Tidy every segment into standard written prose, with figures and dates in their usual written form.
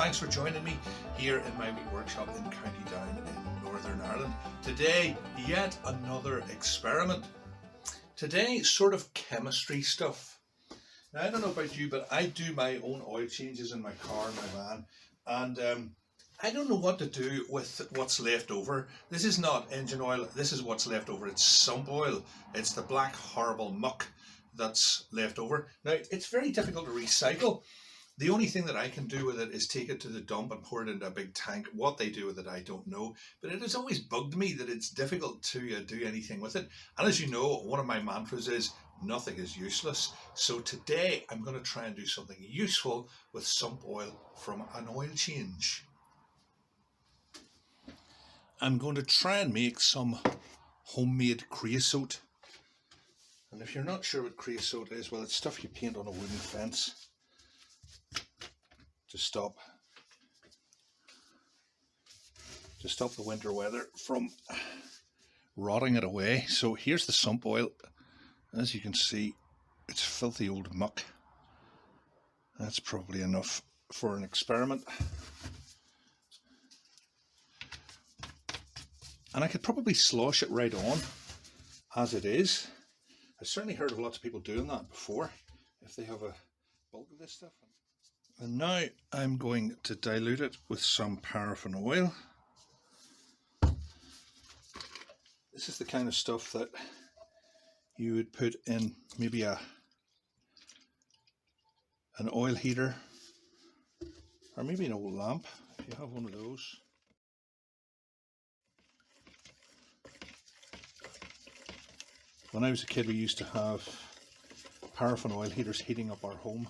Thanks for joining me here in my wee workshop in County Down in Northern Ireland. Today, yet another experiment. Today, sort of chemistry stuff. Now, I don't know about you, but I do my own oil changes in my car, in my van, and I don't know what to do with what's left over. This is not engine oil, this is what's left over. It's sump oil. It's the black, horrible muck that's left over. Now, it's very difficult to recycle. The only thing that I can do with it is take it to the dump and pour it into a big tank. What they do with it, I don't know. But it has always bugged me that it's difficult to do anything with it. And as you know, one of my mantras is, nothing is useless. So today, I'm going to try and do something useful with sump oil from an oil change. I'm going to try and make some homemade creosote. And if you're not sure what creosote is, well, it's stuff you paint on a wooden fence to stop the winter weather from rotting it away. So here's the sump oil. As you can see, it's filthy old muck. That's probably enough for an experiment. And I could probably slosh it right on as it is. I've certainly heard of lots of people doing that before if they have a bulk of this stuff. And now I'm going to dilute it with some paraffin oil. This is the kind of stuff that you would put in maybe an oil heater or maybe an old lamp if you have one of those. When I was a kid, we used to have paraffin oil heaters heating up our home.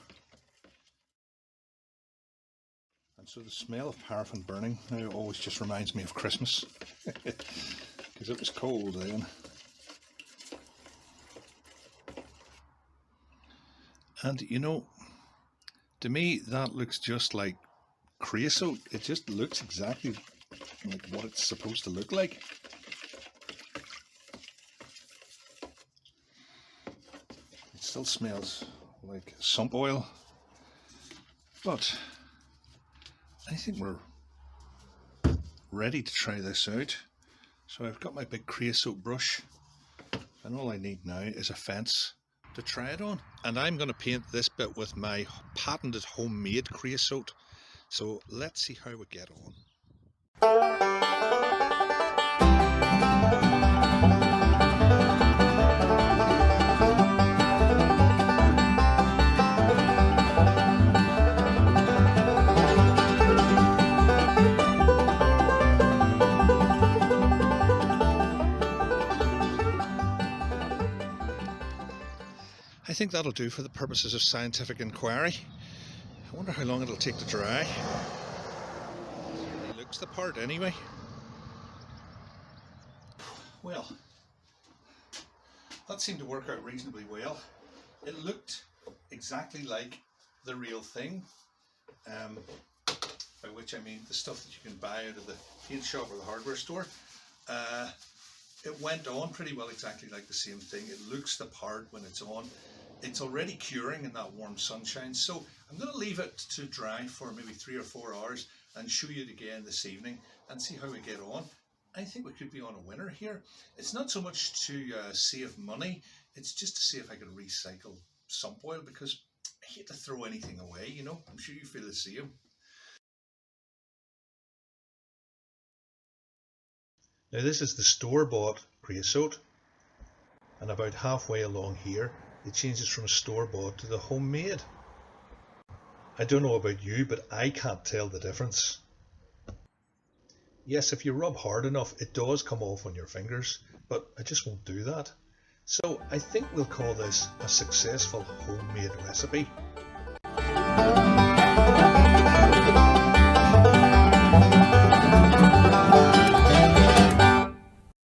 And so the smell of paraffin burning now always just reminds me of Christmas. Because it was cold then. And you know, to me that looks just like creosote. It just looks exactly like what it's supposed to look like. It still smells like sump oil, but I think we're ready to try this out. So I've got my big creosote brush, and all I need now is a fence to try it on. And I'm going to paint this bit with my patented homemade creosote. So let's see how we get on. I think that'll do for the purposes of scientific inquiry. I wonder how long it'll take to dry. It looks the part anyway. Well, that seemed to work out reasonably well. It looked exactly like the real thing, by which I mean the stuff that you can buy out of the paint shop or the hardware store. It went on pretty well exactly like the same thing. It looks the part when it's on. It's already curing in that warm sunshine, so I'm going to leave it to dry for maybe 3 or 4 hours and show you it again this evening and see how we get on. I think we could be on a winner here. It's not so much to save money, it's just to see if I can recycle sump oil, because I hate to throw anything away, you know. I'm sure you feel the same. Now this is the store-bought creosote, and about halfway along here it changes from store-bought to the homemade. I don't know about you, but I can't tell the difference. Yes, if you rub hard enough it does come off on your fingers, but I just won't do that. So I think we'll call this a successful homemade recipe.